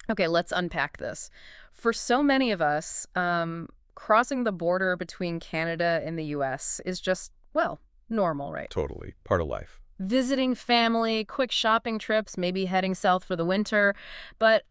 Okay, let's unpack this. For so many of us, crossing the border between Canada and the US is just, well, normal, right? Totally. Part of life. Visiting family, quick shopping trips, maybe heading south for the winter. But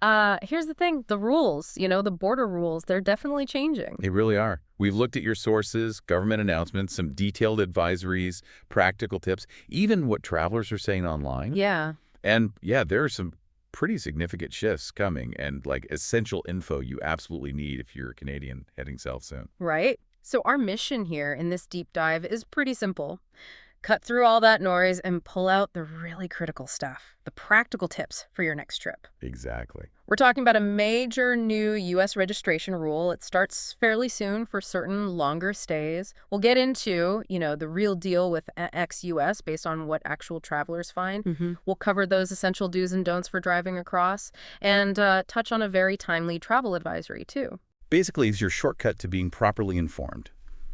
here's the thing, the rules, the border rules, they're definitely changing. They really are. We've looked at your sources, government announcements, some detailed advisories, practical tips, even what travelers are saying online. Yeah. And yeah, there are some pretty significant shifts coming and like essential info you absolutely need if you're a Canadian heading south soon. Right? So our mission here in this deep dive is pretty simple. Cut through all that noise and pull out the really critical stuff, the practical tips for your next trip. Exactly. We're talking about a major new U.S. registration rule. It starts fairly soon for certain longer stays. We'll get into, the real deal with ex-U.S. based on what actual travelers find. We'll cover those essential do's and don'ts for driving across and touch on a very timely travel advisory, too. Basically, it's your shortcut to being properly informed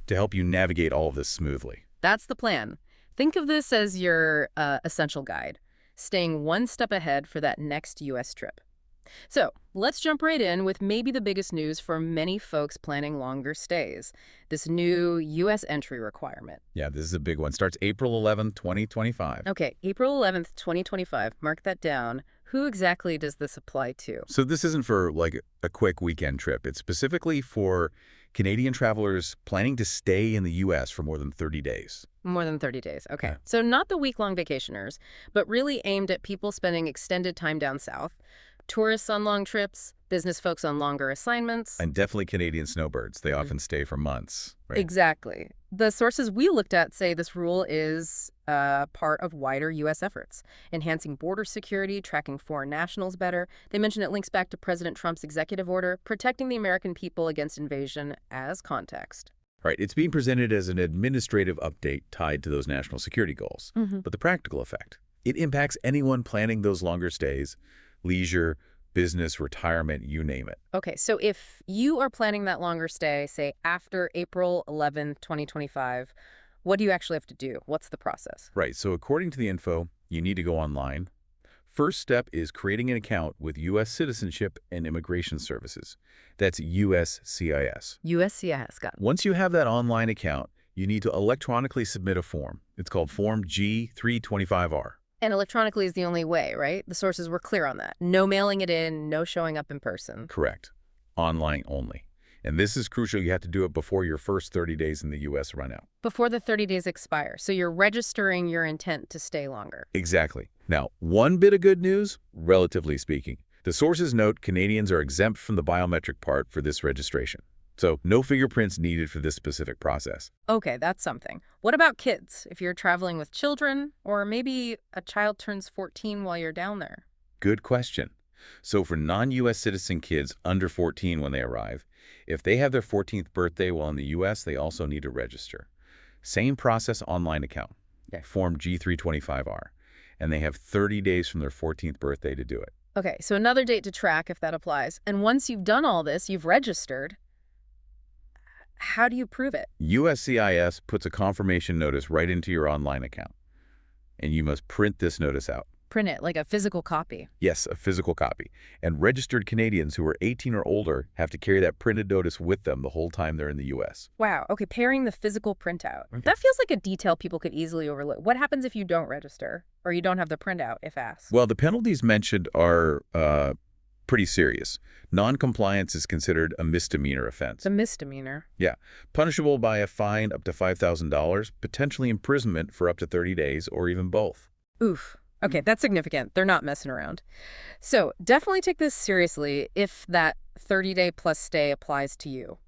to help you navigate all of this smoothly. That's the plan. Think of this as your essential guide, staying one step ahead for that next U.S. trip. So let's jump right in with maybe the biggest news for many folks planning longer stays, this new U.S. entry requirement. Yeah, this is a big one. Starts April 11th, 2025. Okay, April 11th, 2025. Mark that down. Who exactly does this apply to? So this isn't for like a quick weekend trip. It's specifically for Canadian travelers planning to stay in the U.S. for more than 30 days. More than 30 days. Okay. Yeah. So not the week-long vacationers, but really aimed at people spending extended time down south, tourists on long trips, business folks on longer assignments. And definitely Canadian snowbirds. They often stay for months. Right? Exactly. The sources we looked at say this rule is part of wider U.S. efforts, enhancing border security, tracking foreign nationals better. They mention it links back to President Trump's executive order, protecting the American people against invasion as context. Right. It's being presented as an administrative update tied to those national security goals. But the practical effect, it impacts anyone planning those longer stays, leisure, business, retirement, you name it. Okay, so if you are planning that longer stay, say after April 11th, 2025, what do you actually have to do? What's the process? Right. So according to the info, you need to go online. First step is creating an account with U.S. Citizenship and Immigration Services. That's USCIS. USCIS, got it. Once you have that online account, you need to electronically submit a form. It's called Form G325R. And electronically is the only way, right? The sources were clear on that. No mailing it in, no showing up in person. Correct. Online only. And this is crucial. You have to do it before your first 30 days in the U.S. run out. Before the 30 days expire. So you're registering your intent to stay longer. Exactly. Now, one bit of good news, relatively speaking. The sources note Canadians are exempt from the biometric part for this registration. So no fingerprints needed for this specific process. Okay, that's something. What about kids? If you're traveling with children, or maybe a child turns 14 while you're down there? Good question. So for non-U.S. citizen kids under 14 when they arrive, if they have their 14th birthday while in the U.S., they also need to register. Same process, online account. Okay. Form G325R. And they have 30 days from their 14th birthday to do it. Okay, so another date to track if that applies. And once you've done all this, you've registered. How do you prove it? USCIS puts a confirmation notice right into your online account. And you must print this notice out. Print it, like a physical copy. Yes, a physical copy. And registered Canadians who are 18 or older have to carry that printed notice with them the whole time they're in the U.S. Wow, okay, pairing the physical printout. That feels like a detail people could easily overlook. What happens if you don't register, or you don't have the printout, if asked? Well, the penalties mentioned are pretty serious. Non-compliance is considered a misdemeanor offense. It's a misdemeanor. Yeah, punishable by a fine up to $5,000, potentially imprisonment for up to 30 days, or even both. Oof. Okay, that's significant. They're not messing around. So definitely take this seriously if that 30-day plus stay applies to you.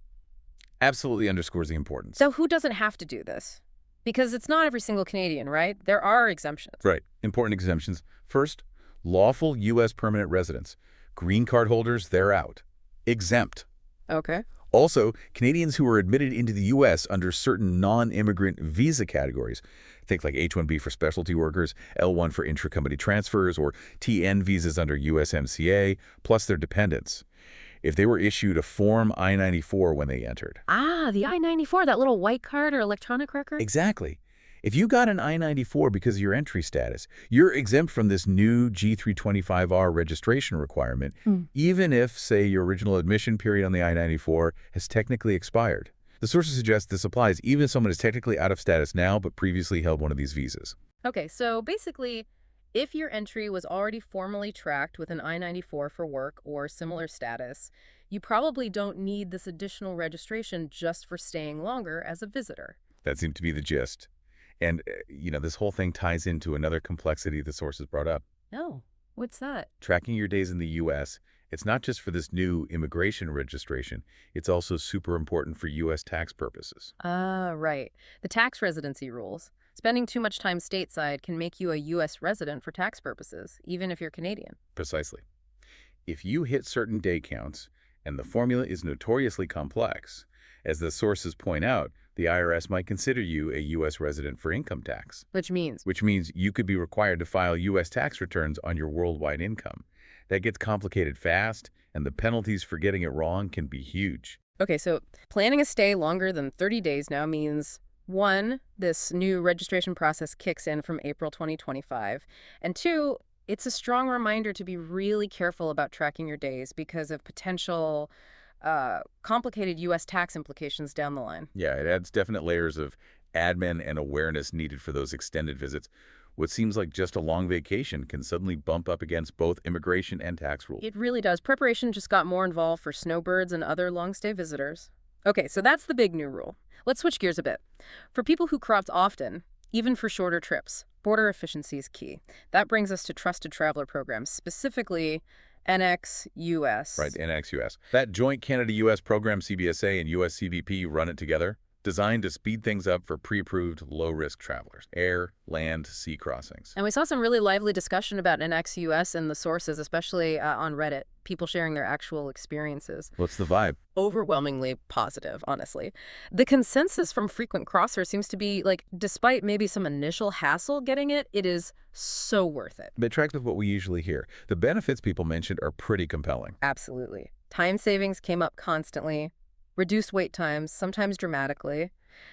Absolutely underscores the importance. So who doesn't have to do this? Because it's not every single Canadian, right? There are exemptions. Right. Important exemptions. First, lawful U.S. permanent residents. Green card holders, they're out. Exempt. Okay. Also, Canadians who are admitted into the U.S. under certain non-immigrant visa categories, think like H-1B for specialty workers, L-1 for intra-company transfers, or TN visas under USMCA, plus their dependents, if they were issued a Form I-94 when they entered. Ah, the I-94, that little white card or electronic record? Exactly. If you got an I-94 because of your entry status, you're exempt from this new G325R registration requirement, Hmm. even if, say, your original admission period on the I-94 has technically expired. The sources suggest this applies even if someone is technically out of status now but previously held one of these visas. Okay, so basically, if your entry was already formally tracked with an I-94 for work or similar status, you probably don't need this additional registration just for staying longer as a visitor. That seemed to be the gist. And, this whole thing ties into another complexity the sources brought up. Oh, what's that? Tracking your days in the U.S., it's not just for this new immigration registration, it's also super important for U.S. tax purposes. Ah, right. The tax residency rules. Spending too much time stateside can make you a U.S. resident for tax purposes, even if you're Canadian. Precisely. If you hit certain day counts, and the formula is notoriously complex, as the sources point out, the IRS might consider you a U.S. resident for income tax, Which means, which means you could be required to file U.S. tax returns on your worldwide income. That gets complicated fast, and the penalties for getting it wrong can be huge. okay, so planning a stay longer than 30 days now means, one, this new registration process kicks in from April 2025, and two, it's a strong reminder to be really careful about tracking your days because of potential complicated U.S. tax implications down the line. Yeah, it adds definite layers of admin and awareness needed for those extended visits. What seems like just a long vacation can suddenly bump up against both immigration and tax rules. It really does. Preparation just got more involved for snowbirds and other long-stay visitors. Okay, so that's the big new rule. Let's switch gears a bit. For people who cross often, even for shorter trips, border efficiency is key. That brings us to trusted traveler programs, specifically NEXUS. Right, NEXUS. That joint Canada-U.S. program, CBSA and U.S. CBP run it together, designed to speed things up for pre-approved low-risk travelers, air, land, sea crossings. And we saw some really lively discussion about NEXUS and the sources, especially on Reddit, people sharing their actual experiences. What's the vibe? Overwhelmingly positive, honestly. The consensus from frequent crossers seems to be, like, despite maybe some initial hassle getting it, it is so worth it. It tracks with what we usually hear. The benefits people mentioned are pretty compelling. Absolutely. Time savings came up constantly. Reduced wait times, sometimes dramatically.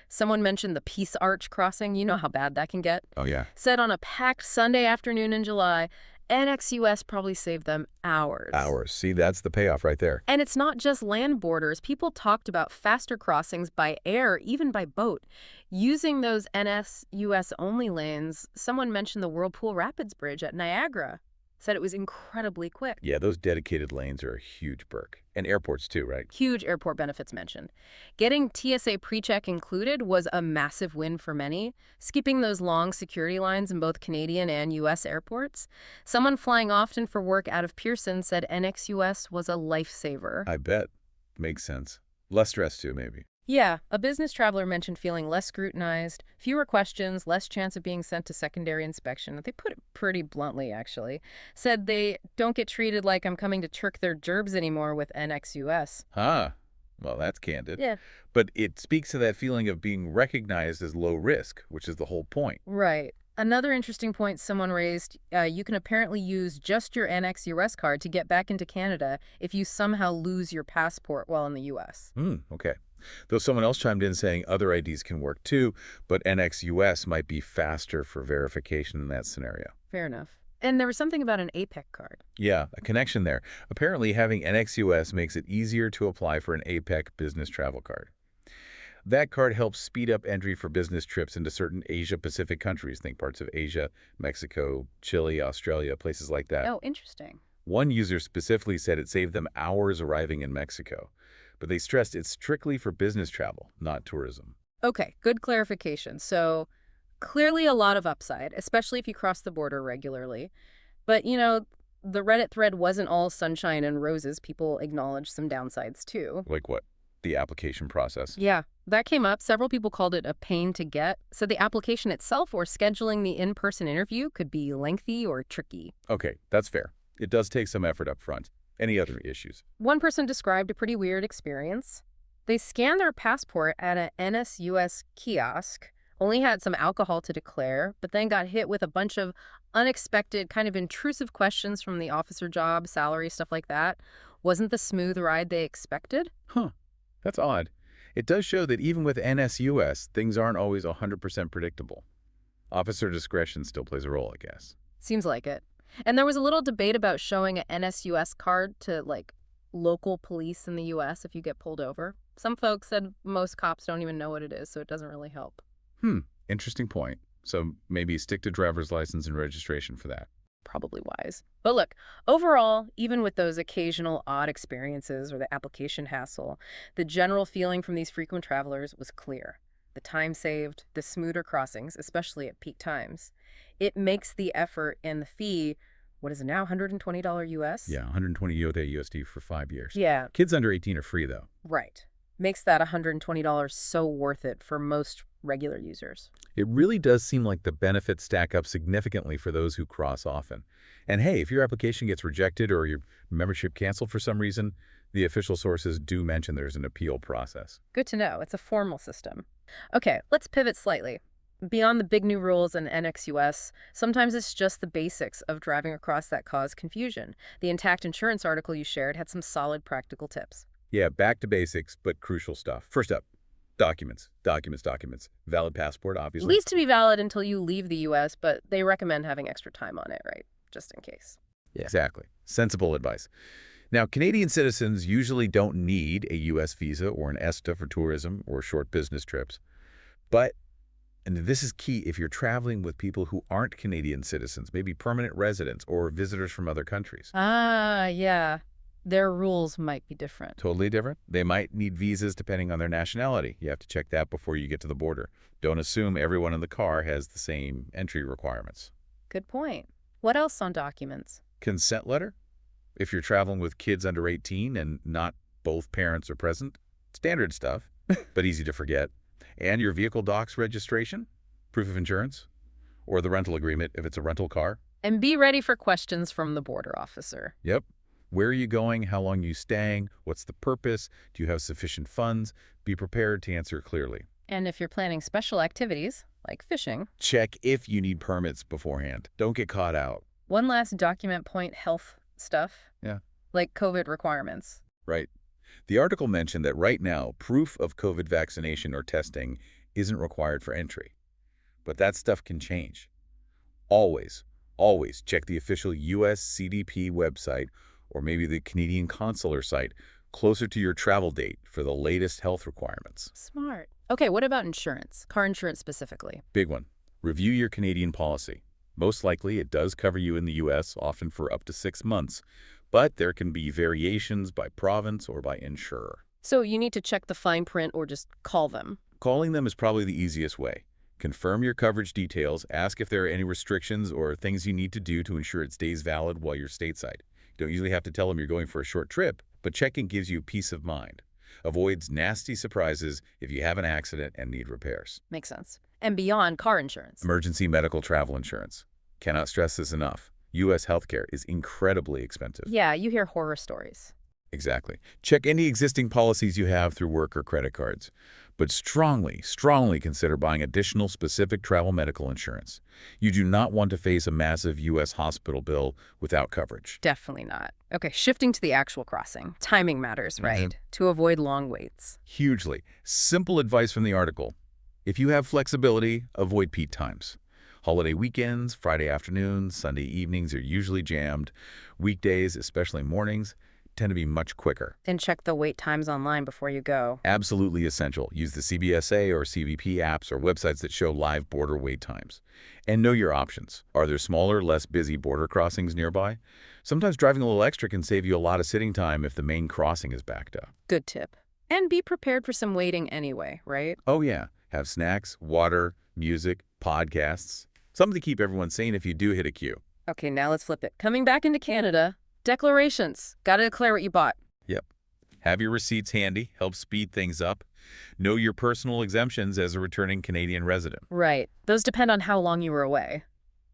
Someone mentioned the Peace Arch crossing. You know how bad that can get. Oh, yeah. Said on a packed Sunday afternoon in July, NEXUS probably saved them hours. Hours. See, that's the payoff right there. And it's not just land borders. People talked about faster crossings by air, even by boat. Using those NEXUS-only lanes, someone mentioned the Whirlpool Rapids Bridge at Niagara. Said it was incredibly quick. Yeah, those dedicated lanes are a huge perk. And airports too, right? Huge airport benefits mentioned. Getting TSA PreCheck included was a massive win for many, skipping those long security lines in both Canadian and U.S. airports. Someone flying often for work out of Pearson said NEXUS was a lifesaver. I bet. Makes sense. Less stress too, maybe. Yeah, a business traveler mentioned feeling less scrutinized, fewer questions, less chance of being sent to secondary inspection. They put it pretty bluntly, actually. Said they don't get treated like I'm coming to chirk their gerbs anymore with NEXUS. Huh. Well, that's candid. Yeah. But it speaks to that feeling of being recognized as low risk, which is the whole point. Right. Another interesting point someone raised, you can apparently use just your NEXUS card to get back into Canada if you somehow lose your passport while in the U.S. Okay. Though someone else chimed in saying other IDs can work too, but NEXUS might be faster for verification in that scenario. Fair enough. And there was something about an APEC card. Yeah, a connection there. Apparently, having NEXUS makes it easier to apply for an APEC business travel card. That card helps speed up entry for business trips into certain Asia-Pacific countries. Think parts of Asia, Mexico, Chile, Australia, places like that. Oh, interesting. One user specifically said it saved them hours arriving in Mexico, but they stressed it's strictly for business travel, not tourism. Okay, good clarification. So clearly a lot of upside, especially if you cross the border regularly. But, the Reddit thread wasn't all sunshine and roses. People acknowledged some downsides, too. Like what? The application process? Yeah, that came up. Several people called it a pain to get. So the application itself or scheduling the in-person interview could be lengthy or tricky. Okay, that's fair. It does take some effort up front. Any other issues? One person described a pretty weird experience. They scanned their passport at an NSUS kiosk, only had some alcohol to declare, but then got hit with a bunch of unexpected, kind of intrusive questions from the officer job, salary, stuff like that. Wasn't the smooth ride they expected? Huh. That's odd. It does show that even with NSUS, things aren't always 100% predictable. Officer discretion still plays a role, I guess. Seems like it. And there was a little debate about showing an NSUS card to, like, local police in the U.S. if you get pulled over. Some folks said most cops don't even know what it is, so it doesn't really help. Interesting point. So maybe stick to driver's license and registration for that. Probably wise. But look, overall, even with those occasional odd experiences or the application hassle, the general feeling from these frequent travelers was clear. The time saved, the smoother crossings, especially at peak times. It makes the effort and the fee, what is it now, $120 US? Yeah, 120 USD for 5 years. Yeah, Kids under 18 are free, though. right. Makes that $120 so worth it for most regular users. It really does seem like the benefits stack up significantly for those who cross often. And hey, if your application gets rejected or your membership canceled for some reason, the official sources do mention there's an appeal process. Good to know. It's a formal system. Okay, let's pivot slightly. Beyond the big new rules and NEXUS, sometimes it's just the basics of driving across that cause confusion. The Intact Insurance article you shared had some solid practical tips. Yeah, back to basics, but crucial stuff. First up, documents. Documents. Valid passport, obviously. Needs to be valid until you leave the U.S., but they recommend having extra time on it, right? Just in case. Yeah. Exactly. Sensible advice. Now, Canadian citizens usually don't need a U.S. visa or an ESTA for tourism or short business trips. But, and this is key if you're traveling with people who aren't Canadian citizens, maybe permanent residents or visitors from other countries. Ah, yeah. Their rules might be different. Totally different. They might need visas depending on their nationality. You have to check that before you get to the border. Don't assume everyone in the car has the same entry requirements. Good point. What else on documents? Consent letter? If you're traveling with kids under 18 and not both parents are present, standard stuff, but easy to forget. And your vehicle docs registration, proof of insurance, or the rental agreement if it's a rental car. And be ready for questions from the border officer. Yep. Where are you going? How long are you staying? What's the purpose? Do you have sufficient funds? Be prepared to answer clearly. And if you're planning special activities, like fishing, Check if you need permits beforehand. Don't get caught out. one last document point, health stuff. Yeah. Like COVID requirements. Right. The article mentioned that right now, proof of COVID vaccination or testing isn't required for entry. But that stuff can change. Always check the official USCDP website or maybe the Canadian consular site closer to your travel date for the latest health requirements. Smart. Okay, what about insurance? Car insurance specifically. Big one. Review your Canadian policy. Most likely, it does cover you in the U.S., often for up to 6 months, but there can be variations by province or by insurer. So you need to check the fine print or just call them. Calling them is probably the easiest way. Confirm your coverage details, ask if there are any restrictions or things you need to do to ensure it stays valid while you're stateside. You don't usually have to tell them you're going for a short trip, but checking gives you peace of mind. Avoids nasty surprises if you have an accident and need repairs. Makes sense. And beyond car insurance. Emergency medical travel insurance. Cannot stress this enough. U.S. healthcare is incredibly expensive. Yeah, you hear horror stories. Exactly. Check any existing policies you have through work or credit cards. But strongly consider buying additional specific travel medical insurance. You do not want to face a massive U.S. hospital bill without coverage. Definitely not. Okay, shifting to the actual crossing. Timing matters, right? To avoid long waits. Hugely. Simple advice from the article. If you have flexibility, avoid peak times. Holiday weekends, Friday afternoons, Sunday evenings are usually jammed. Weekdays, especially mornings, tend to be much quicker. And check the wait times online before you go. Absolutely essential. Use the CBSA or CBP apps or websites that show live border wait times. And know your options. Are there smaller, less busy border crossings nearby? Sometimes driving a little extra can save you a lot of sitting time if the main crossing is backed up. Good tip. And be prepared for some waiting anyway, right? Oh yeah. Have snacks, water, music, podcasts. Something to keep everyone sane if you do hit a queue. Okay, now let's flip it. Coming back into Canada, declarations. Gotta declare what you bought. Yep. Have your receipts handy. Help speed things up. Know your personal exemptions as a returning Canadian resident. Right. Those depend on how long you were away.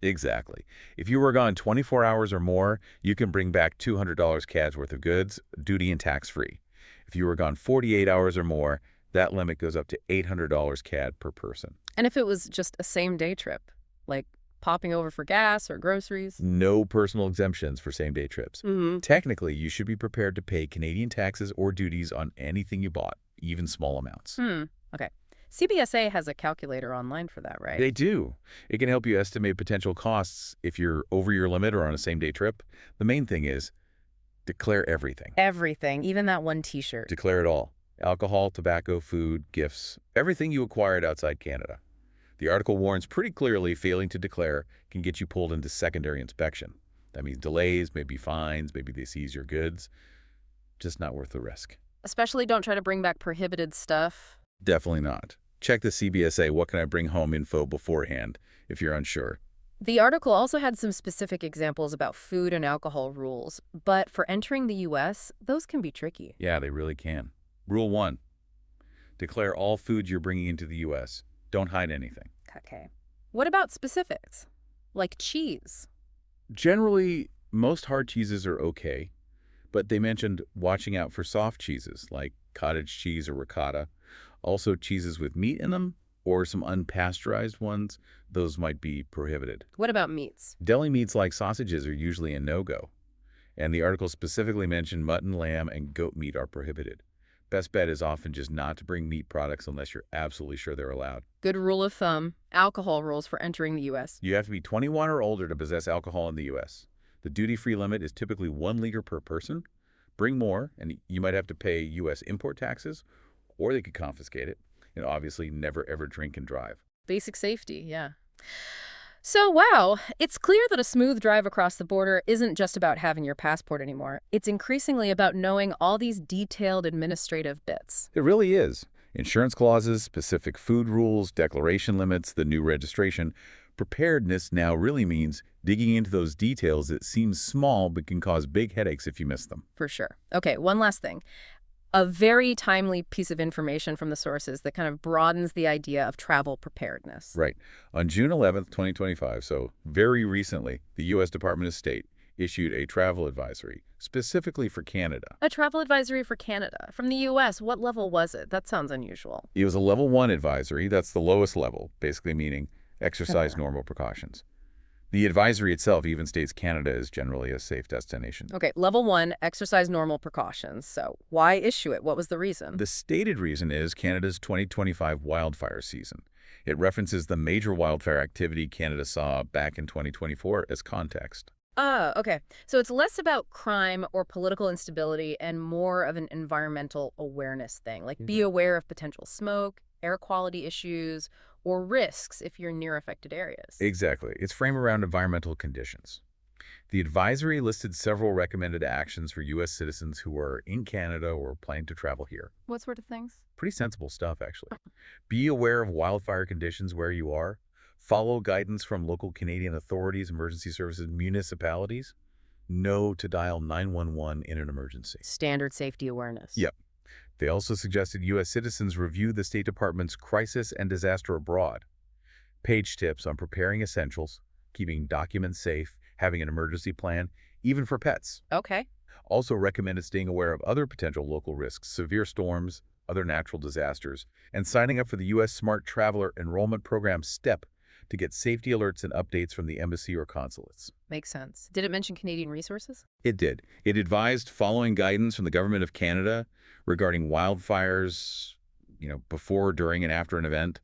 Exactly. If you were gone 24 hours or more, you can bring back $200 CAD's worth of goods, duty and tax-free. If you were gone 48 hours or more, that limit goes up to $800 CAD per person. And if it was just a same-day trip, like popping over for gas or groceries? No personal exemptions for same-day trips. Technically, you should be prepared to pay Canadian taxes or duties on anything you bought, even small amounts. Okay. CBSA has a calculator online for that, right? They do. It can help you estimate potential costs if you're over your limit or on a same-day trip. The main thing is declare everything. Everything, even that one T-shirt. Declare it all. Alcohol, tobacco, food, gifts, everything you acquired outside Canada. The article warns pretty clearly failing to declare can get you pulled into secondary inspection. That means delays, maybe fines, maybe they seize your goods. Just not worth the risk. Especially don't try to bring back prohibited stuff. Definitely not. Check the CBSA what can I bring home info beforehand if you're unsure. The article also had some specific examples about food and alcohol rules, but for entering the U.S., those can be tricky. Yeah, they really can. Rule 1. Declare all food you're bringing into the U.S. Don't hide anything. Okay. What about specifics? Like cheese? Generally, most hard cheeses are okay, but they mentioned watching out for soft cheeses like cottage cheese or ricotta. Also, cheeses with meat in them or some unpasteurized ones, those might be prohibited. What about meats? Deli meats like sausages are usually a no-go, and the article specifically mentioned mutton, lamb, and goat meat are prohibited. Best bet is often just not to bring meat products unless you're absolutely sure they're allowed. Good rule of thumb, alcohol rules for entering the U.S. You have to be 21 or older to possess alcohol in the U.S. The duty-free limit is typically 1 liter per person. Bring more, and you might have to pay U.S. import taxes, or they could confiscate it. And obviously, never ever drink and drive. Basic safety, yeah. So, wow, it's clear that a smooth drive across the border isn't just about having your passport anymore. It's increasingly about knowing all these detailed administrative bits. It really is. Insurance clauses, specific food rules, declaration limits, the new registration. Preparedness now really means digging into those details that seem small but can cause big headaches if you miss them. For sure. Okay, one last thing. A very timely piece of information from the sources that kind of broadens the idea of travel preparedness. Right. On June 11th, 2025, so very recently, the U.S. Department of State issued a travel advisory specifically for Canada. A travel advisory for Canada. From the U.S., what level was it? That sounds unusual. It was a level 1 advisory. That's the lowest level, basically meaning exercise normal precautions. The advisory itself even states Canada is generally a safe destination. Okay, level 1, exercise normal precautions. So why issue it? What was the reason? The stated reason is Canada's 2025 wildfire season. It references the major wildfire activity Canada saw back in 2024 as context. Oh, okay. So it's less about crime or political instability and more of an environmental awareness thing. Like be aware of potential smoke, air quality issues, or risks if you're near affected areas. Exactly. It's framed around environmental conditions. The advisory listed several recommended actions for U.S. citizens who are in Canada or planning to travel here. What sort of things? Pretty sensible stuff, actually. Be aware of wildfire conditions where you are. Follow guidance from local Canadian authorities, emergency services, municipalities. Know to dial 911 in an emergency. Standard safety awareness. Yep. They also suggested U.S. citizens review the State Department's Crisis and Disaster Abroad. Page tips on preparing essentials, keeping documents safe, having an emergency plan, even for pets. Okay. Also recommended staying aware of other potential local risks, severe storms, other natural disasters, and signing up for the U.S. Smart Traveler Enrollment Program STEP to get safety alerts and updates from the embassy or consulates. Makes sense. Did it mention Canadian resources? It did. It advised following guidance from the Government of Canada regarding wildfires, before, during, and after an event,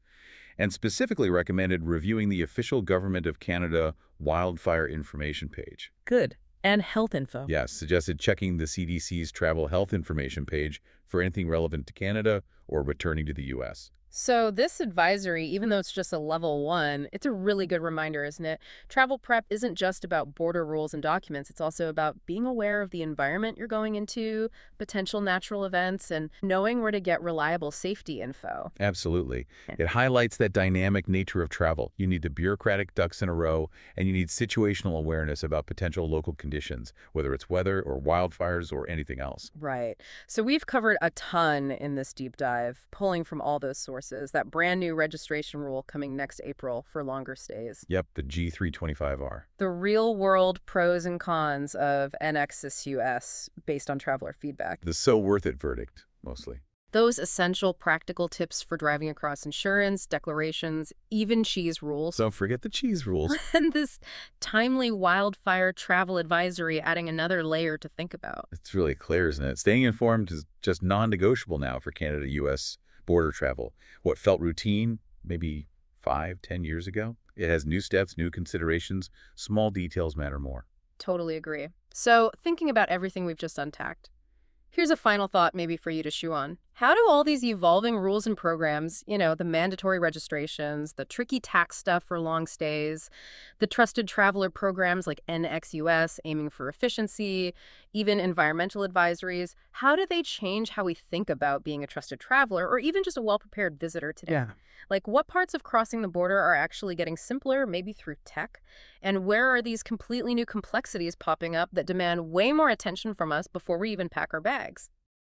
and specifically recommended reviewing the official Government of Canada wildfire information page. Good. And health info. Yes, suggested checking the CDC's travel health information page for anything relevant to Canada or returning to the U.S. So this advisory, even though it's just a level 1, it's a really good reminder, isn't it? Travel prep isn't just about border rules and documents. It's also about being aware of the environment you're going into, potential natural events, and knowing where to get reliable safety info. Absolutely. It highlights that dynamic nature of travel. You need the bureaucratic ducks in a row, and you need situational awareness about potential local conditions, whether it's weather or wildfires or anything else. Right. So we've covered a ton in this deep dive, pulling from all those sources. That brand new registration rule coming next April for longer stays. Yep, the G325R. The real-world pros and cons of NEXUS US based on traveler feedback. The so worth it verdict, mostly. Those essential practical tips for driving across insurance, declarations, even cheese rules. Don't forget the cheese rules. And this timely wildfire travel advisory adding another layer to think about. It's really clear, isn't it? Staying informed is just non-negotiable now for Canada-U.S. border travel. What felt routine maybe 5, 10 years ago, it has new steps, new considerations. Small details matter more. Totally agree. So, thinking about everything we've just unpacked, here's a final thought maybe for you to chew on. How do all these evolving rules and programs, the mandatory registrations, the tricky tax stuff for long stays, the trusted traveler programs like NEXUS aiming for efficiency, even environmental advisories, how do they change how we think about being a trusted traveler or even just a well-prepared visitor today? Yeah. Like what parts of crossing the border are actually getting simpler, maybe through tech? And where are these completely new complexities popping up that demand way more attention from us before we even pack our bags?